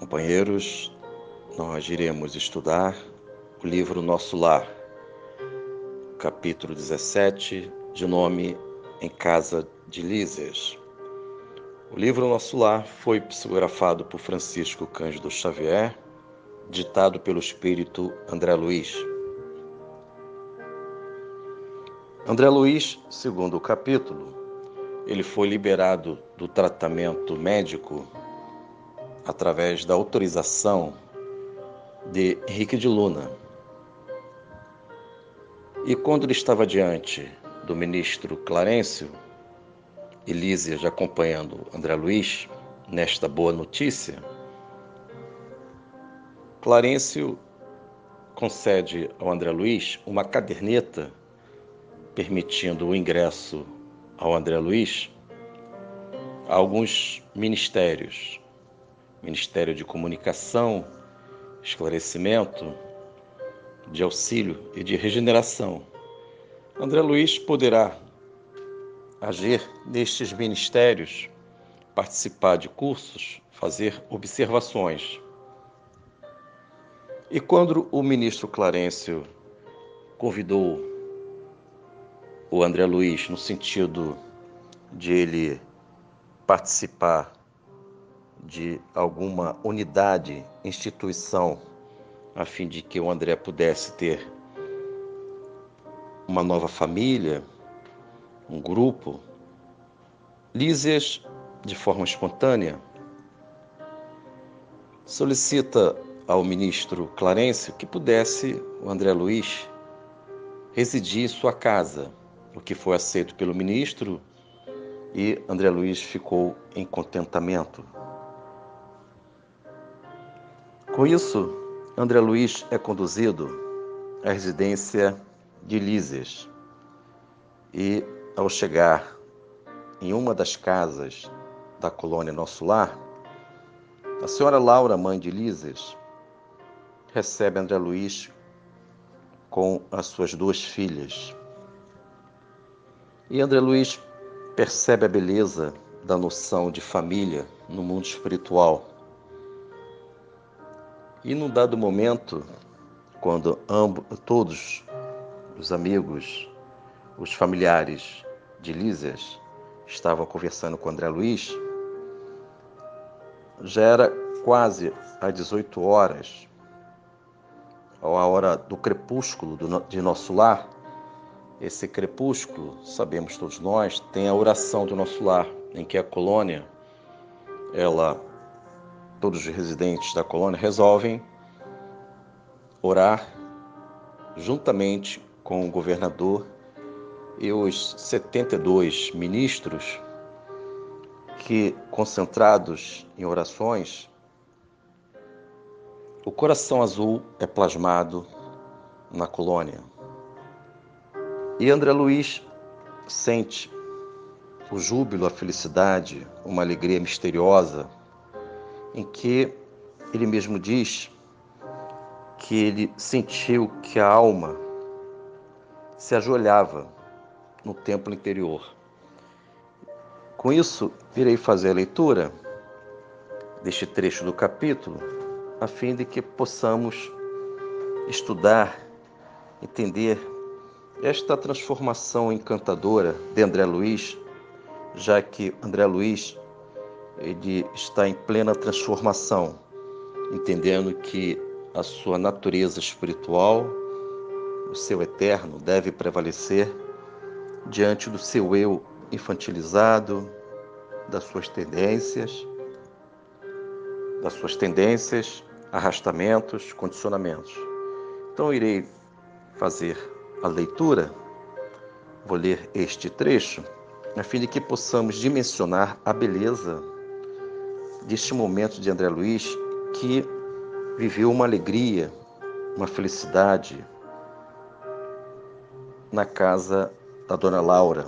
Companheiros, nós iremos estudar o livro Nosso Lar, capítulo 17, de nome Em Casa de Lísias. O livro Nosso Lar foi psicografado por Francisco Cândido Xavier, ditado pelo espírito André Luiz. André Luiz, segundo o capítulo, ele foi liberado do tratamento médico através da autorização de Henrique de Luna. E quando ele estava diante do ministro Clarencio, e Lísias acompanhando André Luiz nesta boa notícia, Clarencio concede ao André Luiz uma caderneta permitindo o ingresso ao André Luiz a alguns ministérios: Ministério de Comunicação, Esclarecimento, de Auxílio e de Regeneração. André Luiz poderá agir nestes ministérios, participar de cursos, fazer observações. E quando o ministro Clarencio convidou o André Luiz no sentido de ele participar de alguma unidade, instituição, a fim de que o André pudesse ter uma nova família, um grupo, Lísias, de forma espontânea, solicita ao ministro Clarencio que pudesse o André Luiz residir em sua casa, o que foi aceito pelo ministro, e André Luiz ficou em contentamento. Com isso, André Luiz é conduzido à residência de Lísias e, ao chegar em uma das casas da colônia Nosso Lar, a senhora Laura, mãe de Lísias, recebe André Luiz com as suas duas filhas. E André Luiz percebe a beleza da noção de família no mundo espiritual. E num dado momento, quando todos os amigos, os familiares de Lísias estavam conversando com André Luiz, já era quase às 18 horas, a hora do crepúsculo de Nosso Lar. Esse crepúsculo, sabemos todos nós, tem a oração do Nosso Lar, em que a colônia, todos os residentes da colônia resolvem orar juntamente com o governador e os 72 ministros que, concentrados em orações, o coração azul é plasmado na colônia. E André Luiz sente o júbilo, a felicidade, uma alegria misteriosa, em que ele mesmo diz que ele sentiu que a alma se ajoelhava no templo interior. Com isso, irei fazer a leitura deste trecho do capítulo, a fim de que possamos estudar, entender esta transformação encantadora de André Luiz, já que André Luiz ele está em plena transformação, entendendo que a sua natureza espiritual, o seu eterno, deve prevalecer diante do seu eu infantilizado, das suas tendências, arrastamentos, condicionamentos. Então, irei fazer a leitura, vou ler este trecho, a fim de que possamos dimensionar a beleza deste momento de André Luiz, que viveu uma alegria, uma felicidade na casa da Dona Laura,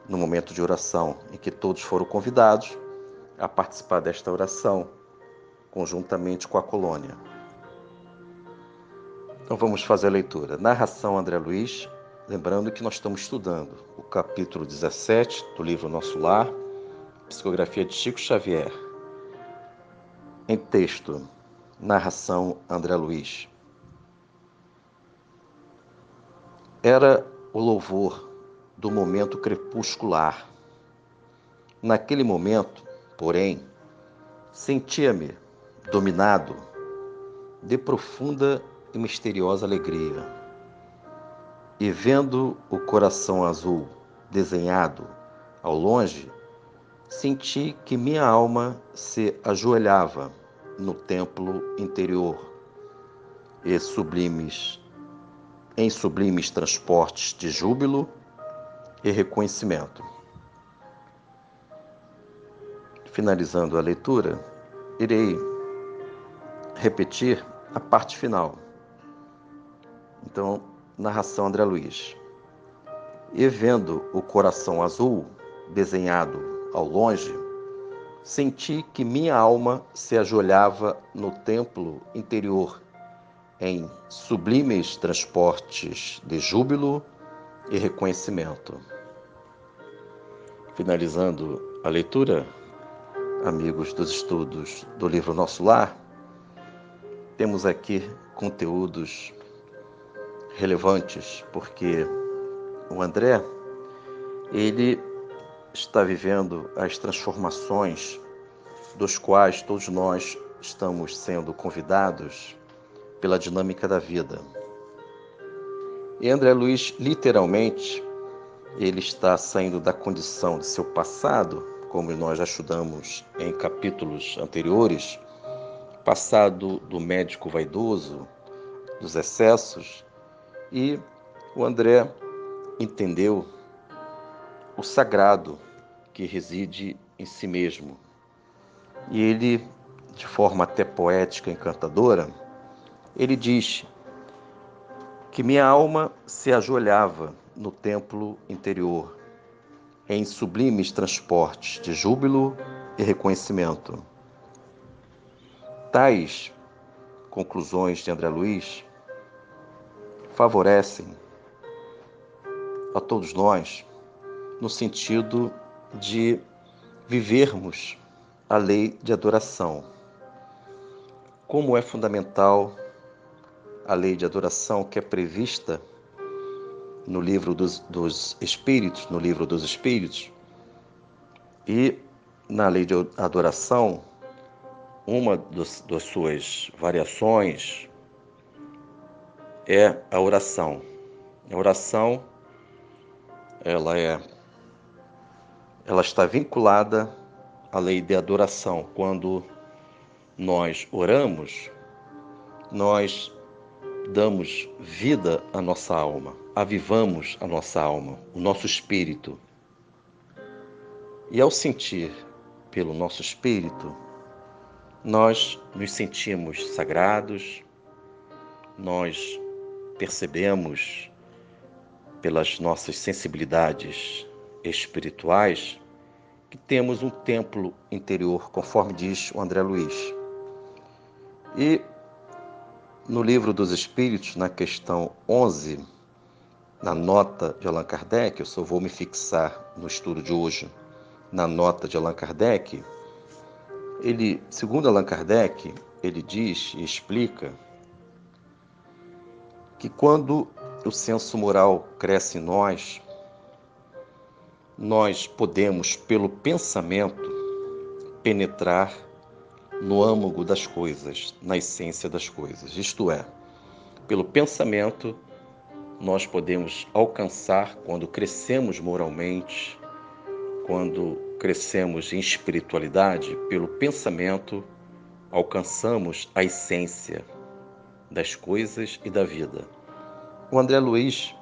no momento de oração, em que todos foram convidados a participar desta oração, conjuntamente com a colônia. Então vamos fazer a leitura. Narração André Luiz, lembrando que nós estamos estudando o capítulo 17 do livro Nosso Lar, psicografia de Chico Xavier. Em texto, narração André Luiz. Era o louvor do momento crepuscular. Naquele momento, porém, sentia-me dominado de profunda e misteriosa alegria. E vendo o coração azul desenhado ao longe, senti que minha alma se ajoelhava no templo interior e em sublimes transportes de júbilo e reconhecimento. Finalizando a leitura, irei repetir a parte final. Então, narração André Luiz. E vendo o coração azul desenhado ao longe, senti que minha alma se ajoelhava no templo interior em sublimes transportes de júbilo e reconhecimento. Finalizando a leitura, amigos dos estudos do livro Nosso Lar, temos aqui conteúdos relevantes, porque o André, ele está vivendo as transformações dos quais todos nós estamos sendo convidados pela dinâmica da vida. E André Luiz, literalmente, ele está saindo da condição de seu passado, como nós já estudamos em capítulos anteriores, passado do médico vaidoso, dos excessos, e o André entendeu o sagrado que reside em si mesmo. E ele, de forma até poética, encantadora, ele diz que minha alma se ajoelhava no templo interior, em sublimes transportes de júbilo e reconhecimento. Tais conclusões de André Luiz favorecem a todos nós no sentido de vivermos a lei de adoração. Como é fundamental a lei de adoração que é prevista no livro dos Espíritos, e na lei de adoração, uma das suas variações é a oração. A oração, ela está vinculada à lei de adoração. Quando nós oramos, nós damos vida à nossa alma, avivamos a nossa alma, o nosso espírito. E ao sentir pelo nosso espírito, nós nos sentimos sagrados, nós percebemos pelas nossas sensibilidades espirituais que temos um templo interior, conforme diz o André Luiz. E no livro dos Espíritos, na questão 11, na nota de Allan Kardec, eu só vou me fixar no estudo de hoje, na nota de Allan Kardec, segundo Allan Kardec, ele diz e explica que quando o senso moral cresce em nós podemos, pelo pensamento, penetrar no âmago das coisas, na essência das coisas. Isto é, pelo pensamento, nós podemos alcançar, quando crescemos moralmente, quando crescemos em espiritualidade, pelo pensamento, alcançamos a essência das coisas e da vida. O André Luiz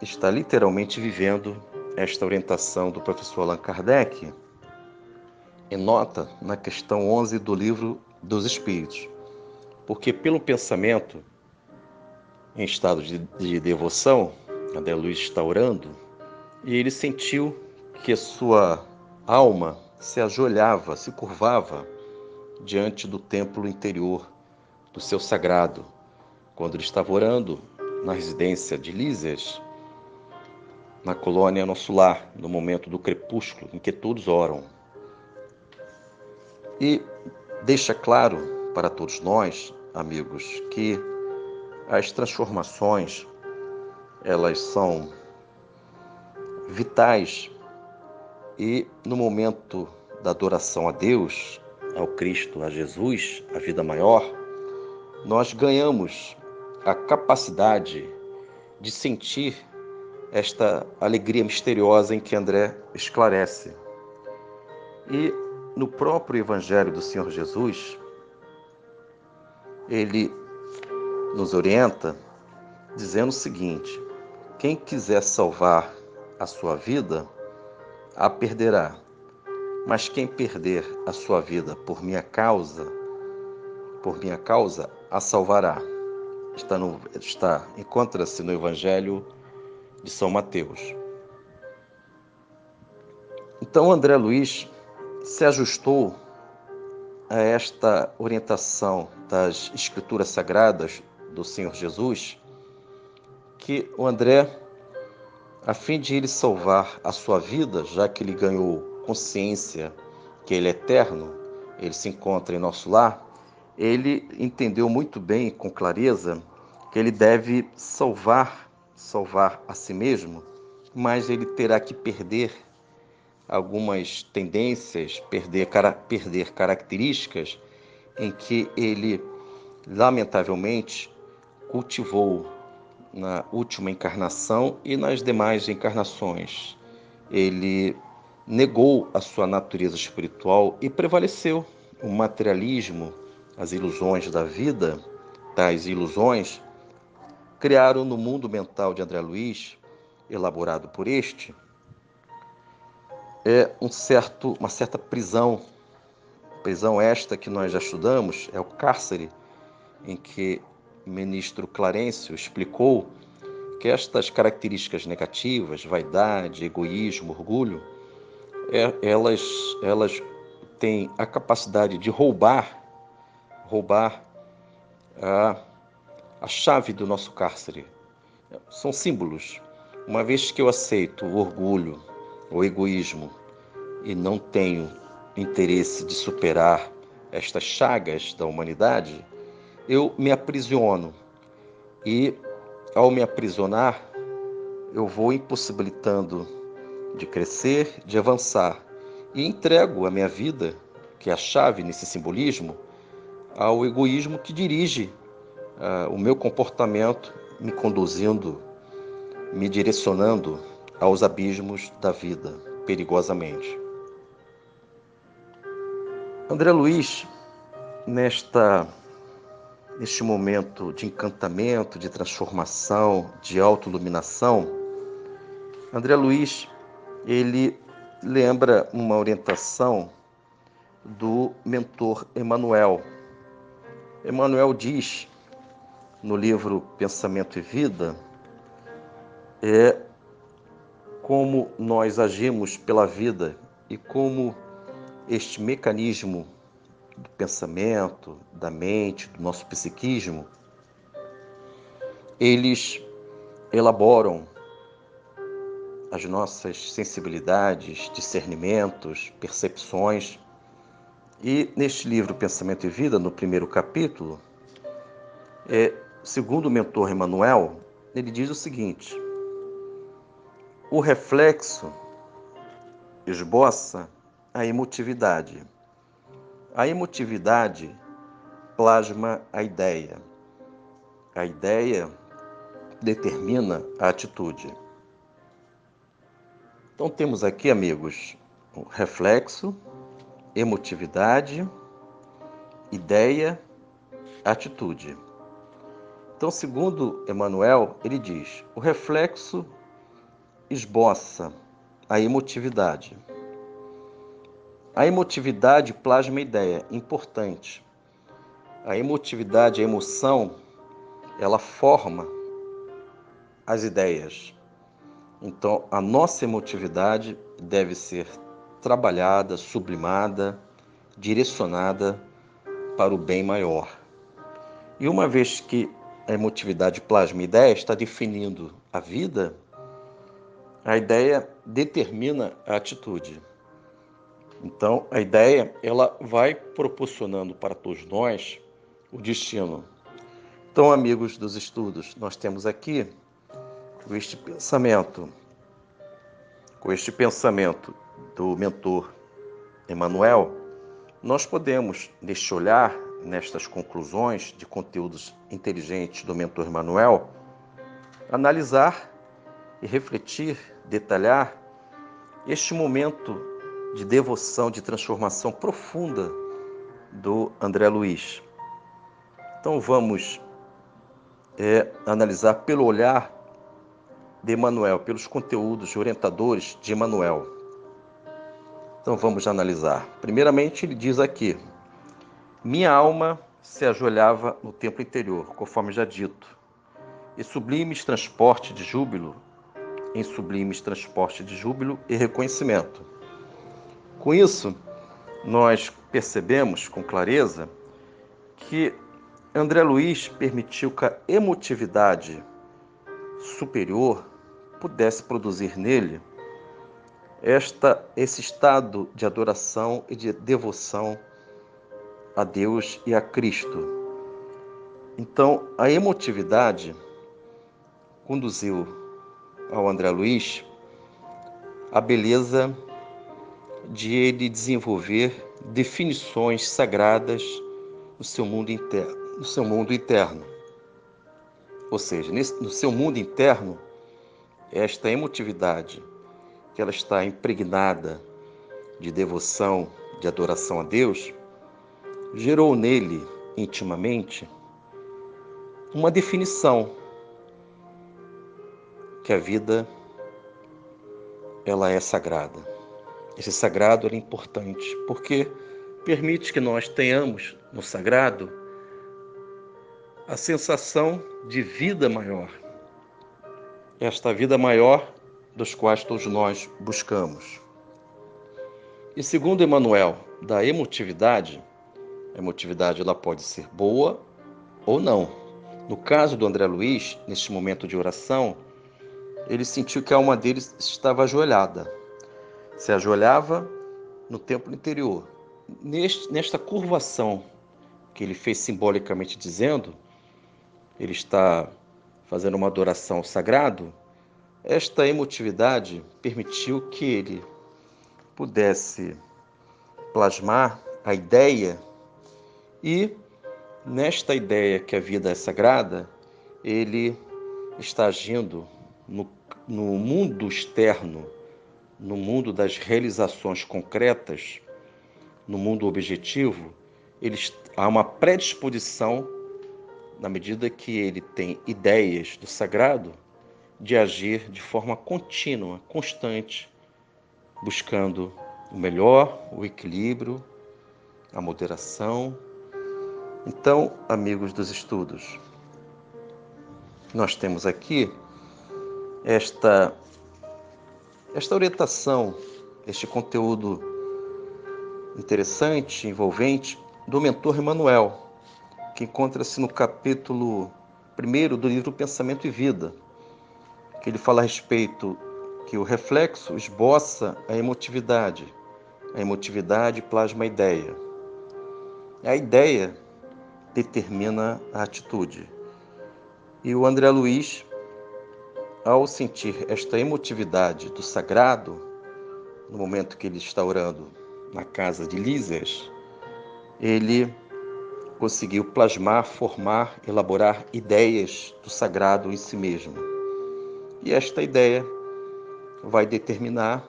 está literalmente vivendo esta orientação do professor Allan Kardec, em nota na questão 11 do livro dos Espíritos. Porque pelo pensamento, em estado de devoção, André Luiz está orando, e ele sentiu que a sua alma se ajoelhava, se curvava diante do templo interior do seu sagrado, quando ele estava orando na residência de Lísias, na colônia Nosso Lar, no momento do crepúsculo, em que todos oram. E deixa claro para todos nós, amigos, que as transformações, elas são vitais e no momento da adoração a Deus, ao Cristo, a Jesus, a vida maior, nós ganhamos a capacidade de sentir esta alegria misteriosa em que André esclarece. E no próprio Evangelho do Senhor Jesus, ele nos orienta dizendo o seguinte: quem quiser salvar a sua vida, a perderá. Mas quem perder a sua vida por minha causa, a salvará. Encontra-se no Evangelho de São Mateus. Então André Luiz se ajustou a esta orientação das Escrituras Sagradas do Senhor Jesus, que o André, a fim de ele salvar a sua vida, já que ele ganhou consciência que ele é eterno, ele se encontra em nosso lar, ele entendeu muito bem, com clareza, que ele deve salvar a si mesmo, mas ele terá que perder algumas tendências, perder características em que ele, lamentavelmente, cultivou na última encarnação e nas demais encarnações. Ele negou a sua natureza espiritual e prevaleceu o materialismo, as ilusões da vida. Tais ilusões criaram no mundo mental de André Luiz, elaborado por este, uma certa prisão esta que nós já estudamos, é o cárcere, em que o ministro Clarencio explicou que estas características negativas, vaidade, egoísmo, orgulho, elas têm a capacidade de roubar a chave do nosso cárcere. São símbolos. Uma vez que eu aceito o orgulho, o egoísmo, e não tenho interesse de superar estas chagas da humanidade, eu me aprisiono. E, ao me aprisionar, eu vou impossibilitando de crescer, de avançar. E entrego a minha vida, que é a chave nesse simbolismo, ao egoísmo que dirige o meu comportamento, me conduzindo, me direcionando aos abismos da vida, perigosamente. André Luiz, neste momento de encantamento, de transformação, de autoiluminação, André Luiz, ele lembra uma orientação do mentor Emmanuel. Emmanuel diz, no livro Pensamento e Vida, como nós agimos pela vida e como este mecanismo do pensamento, da mente, do nosso psiquismo, eles elaboram as nossas sensibilidades, discernimentos, percepções. E neste livro Pensamento e Vida, no primeiro capítulo, segundo o mentor Emmanuel, ele diz o seguinte: o reflexo esboça a emotividade. A emotividade plasma a ideia. A ideia determina a atitude. Então temos aqui, amigos, o reflexo, emotividade, ideia, atitude. Então, segundo Emmanuel, ele diz: o reflexo esboça a emotividade. A emotividade plasma a ideia, importante. A emotividade, a emoção, ela forma as ideias. Então, a nossa emotividade deve ser trabalhada, sublimada, direcionada para o bem maior. E uma vez que a emotividade plasma a ideia, está definindo a vida, a ideia determina a atitude. Então, a ideia, ela vai proporcionando para todos nós o destino. Então, amigos dos estudos, nós temos aqui com este pensamento do mentor Emmanuel, nós podemos, neste olhar, nestas conclusões de conteúdos inteligentes do mentor Emmanuel, analisar e refletir, detalhar este momento de devoção, de transformação profunda do André Luiz. Então vamos analisar pelo olhar de Emmanuel, pelos conteúdos orientadores de Emmanuel. Então vamos analisar. Primeiramente ele diz aqui: minha alma se ajoelhava no templo interior, conforme já dito, e sublimes transporte de júbilo, em sublimes transporte de júbilo e reconhecimento. Com isso, nós percebemos com clareza que André Luiz permitiu que a emotividade superior pudesse produzir nele esse estado de adoração e de devoção a Deus e a Cristo. Então, a emotividade conduziu ao André Luiz a beleza de ele desenvolver definições sagradas no seu mundo interno. Ou seja, no seu mundo interno, esta emotividade, que ela está impregnada de devoção, de adoração a Deus, gerou nele, intimamente, uma definição que a vida, ela é sagrada. Esse sagrado é importante, porque permite que nós tenhamos no sagrado a sensação de vida maior. Esta vida maior dos quais todos nós buscamos. E segundo Emmanuel, da emotividade, a emotividade ela pode ser boa ou não. No caso do André Luiz, neste momento de oração, ele sentiu que a alma dele estava ajoelhada. Se ajoelhava no templo interior. Nesta curvação que ele fez simbolicamente dizendo, ele está fazendo uma adoração ao sagrado, esta emotividade permitiu que ele pudesse plasmar a ideia e, nesta ideia que a vida é sagrada, ele está agindo no mundo externo, no mundo das realizações concretas, no mundo objetivo, há uma predisposição, na medida que ele tem ideias do sagrado, de agir de forma contínua, constante, buscando o melhor, o equilíbrio, a moderação. Então, amigos dos estudos, nós temos aqui esta orientação, este conteúdo interessante, envolvente, do mentor Emmanuel, que encontra-se no capítulo 1 do livro Pensamento e Vida, que ele fala a respeito que o reflexo esboça a emotividade plasma a ideia determina a atitude. E o André Luiz, ao sentir esta emotividade do sagrado, no momento que ele está orando na casa de Lísias, ele conseguiu plasmar, formar, elaborar ideias do sagrado em si mesmo. E esta ideia vai determinar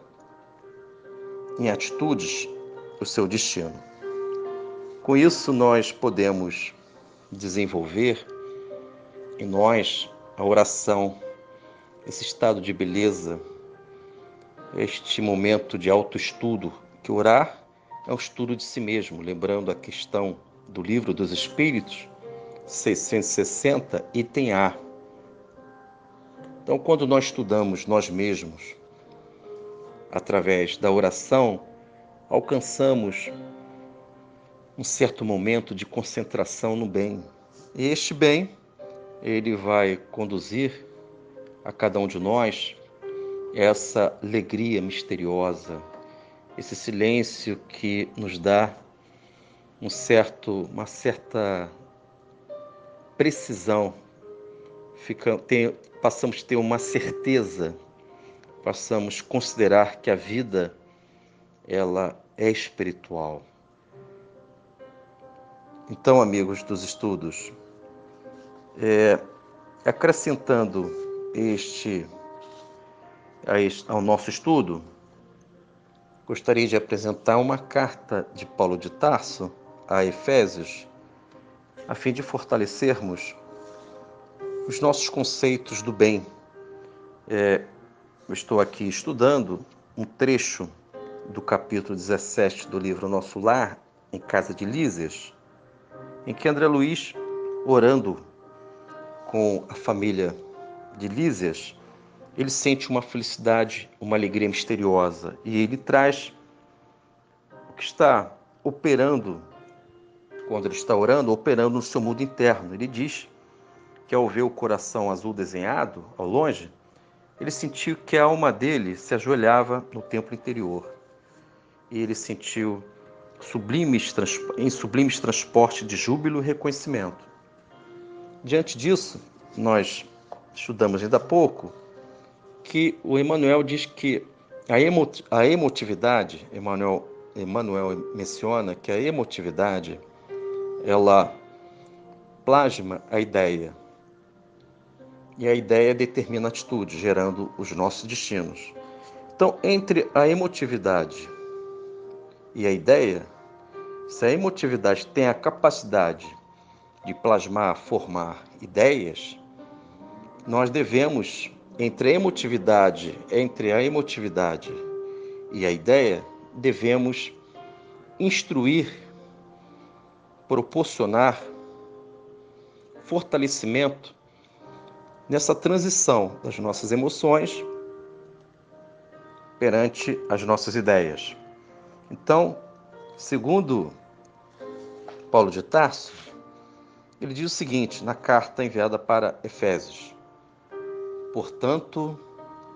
em atitudes o seu destino. Com isso, nós podemos desenvolver em nós a oração, esse estado de beleza, este momento de autoestudo, que orar é um estudo de si mesmo, lembrando a questão do Livro dos Espíritos, 660, item A. Então, quando nós estudamos nós mesmos, através da oração, alcançamos um certo momento de concentração no bem. E este bem, ele vai conduzir a cada um de nós essa alegria misteriosa, esse silêncio que nos dá uma certa precisão, passamos a ter uma certeza, passamos a considerar que a vida ela é espiritual. Então, amigos dos estudos, acrescentando ao nosso estudo, gostaria de apresentar uma carta de Paulo de Tarso a Efésios, a fim de fortalecermos os nossos conceitos do bem. Eu estou aqui estudando um trecho do capítulo 17 do livro Nosso Lar, em casa de Lísias, em que André Luiz, orando com a família de Lísias, ele sente uma felicidade, uma alegria misteriosa, e ele traz o que está operando, quando ele está orando, operando no seu mundo interno. Ele diz que ao ver o coração azul desenhado ao longe, ele sentiu que a alma dele se ajoelhava no templo interior. E ele sentiu em sublimes transporte de júbilo e reconhecimento. Diante disso, nós estudamos ainda há pouco que o Emmanuel diz que a emotividade, Emmanuel menciona que a emotividade, ela plasma a ideia. E a ideia determina a atitude, gerando os nossos destinos. Então, entre a emotividade e a ideia, se a emotividade tem a capacidade de plasmar, formar ideias, nós devemos, entre a emotividade e a ideia, devemos instruir, proporcionar fortalecimento nessa transição das nossas emoções perante as nossas ideias. Então, segundo Paulo de Tarso, ele diz o seguinte na carta enviada para Efésios: portanto,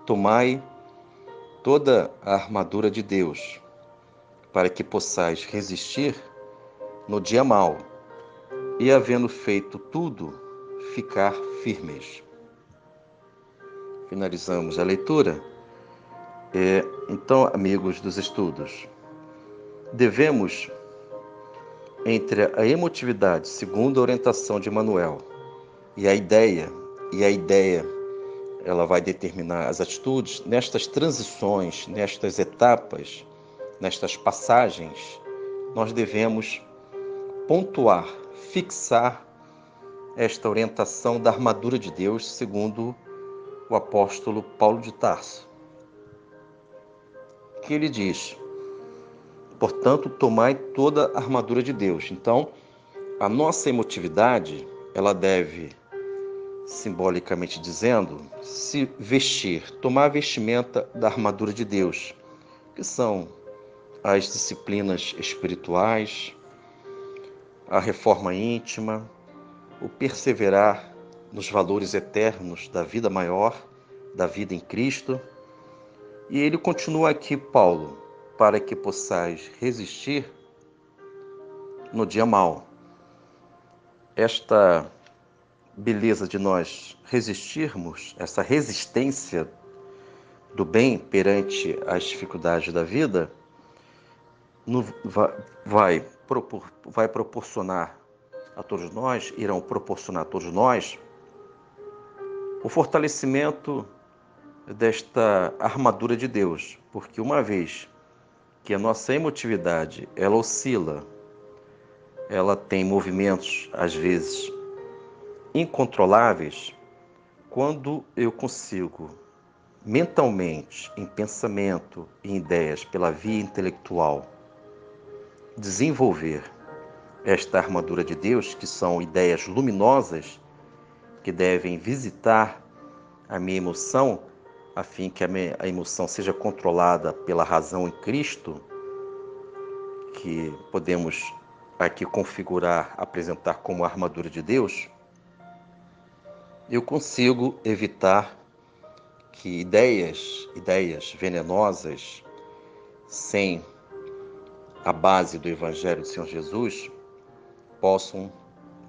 tomai toda a armadura de Deus, para que possais resistir no dia mau, e havendo feito tudo, ficar firmes. Finalizamos a leitura. Então, amigos dos estudos, devemos, entre a emotividade, segundo a orientação de Emmanuel, e a ideia, ela vai determinar as atitudes, nestas transições, nestas etapas, nestas passagens, nós devemos pontuar, fixar esta orientação da armadura de Deus, segundo o apóstolo Paulo de Tarso, que ele diz: portanto, tomai toda a armadura de Deus. Então, a nossa emotividade, ela deve, simbolicamente dizendo, se vestir, tomar a vestimenta da armadura de Deus, que são as disciplinas espirituais, a reforma íntima, o perseverar nos valores eternos da vida maior, da vida em Cristo. E ele continua aqui, Paulo, para que possais resistir no dia mau. Esta beleza de nós resistirmos, essa resistência do bem perante as dificuldades da vida, vai proporcionar a todos nós, irão proporcionar a todos nós o fortalecimento desta armadura de Deus, porque uma vez que a nossa emotividade, ela oscila, ela tem movimentos, às vezes, incontroláveis, quando eu consigo, mentalmente, em pensamento e ideias, pela via intelectual, desenvolver esta armadura de Deus, que são ideias luminosas, que devem visitar a minha emoção, a fim que a emoção seja controlada pela razão em Cristo, que podemos aqui configurar, apresentar como armadura de Deus, eu consigo evitar que ideias venenosas, sem a base do Evangelho do Senhor Jesus, possam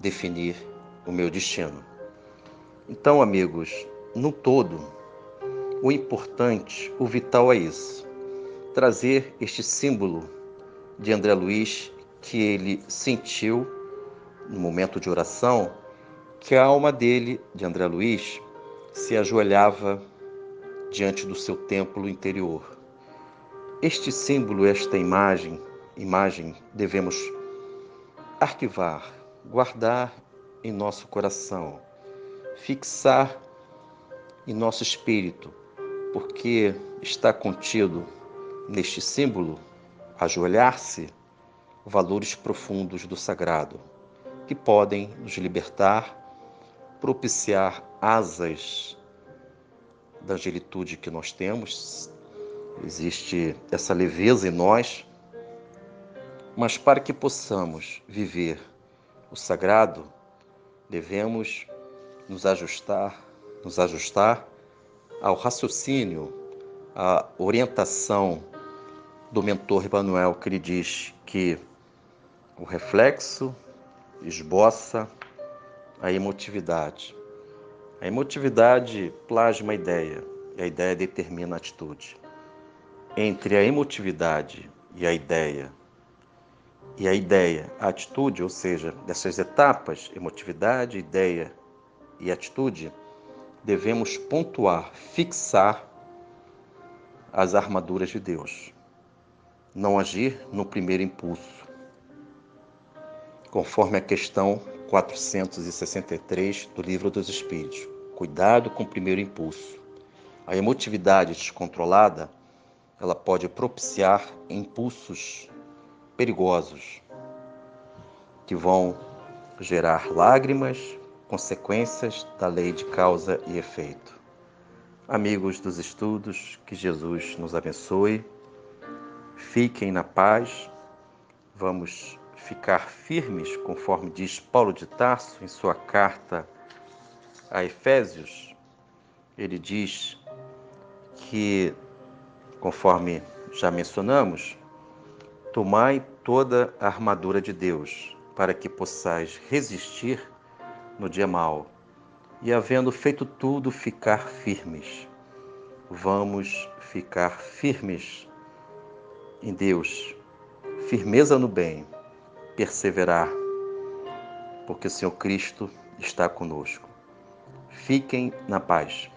definir o meu destino. Então, amigos, no todo, o importante, o vital é isso: trazer este símbolo de André Luiz que ele sentiu no momento de oração, que a alma dele, de André Luiz, se ajoelhava diante do seu templo interior. Este símbolo, esta imagem devemos arquivar, guardar em nosso coração, fixar em nosso espírito, porque está contido neste símbolo, ajoelhar-se, valores profundos do sagrado, que podem nos libertar, propiciar asas da angelitude que nós temos. Existe essa leveza em nós, mas para que possamos viver o sagrado, devemos nos ajustar ao raciocínio, à orientação do mentor Emmanuel, que ele diz que o reflexo esboça a emotividade. A emotividade plasma a ideia, e a ideia determina a atitude. Entre a emotividade e a ideia, a atitude, ou seja, dessas etapas, emotividade, ideia e atitude, devemos pontuar, fixar as armaduras de Deus. Não agir no primeiro impulso, conforme a questão 463 do Livro dos Espíritos. Cuidado com o primeiro impulso. A emotividade descontrolada, ela pode propiciar impulsos perigosos que vão gerar lágrimas, consequências da lei de causa e efeito. Amigos dos estudos, que Jesus nos abençoe. Fiquem na paz. Vamos ficar firmes, conforme diz Paulo de Tarso em sua carta a Efésios. Ele diz que, conforme já mencionamos, tomai toda a armadura de Deus, para que possais resistir no dia mau, e havendo feito tudo, ficar firmes. Vamos ficar firmes em Deus, firmeza no bem, perseverar, porque o Senhor Cristo está conosco. Fiquem na paz.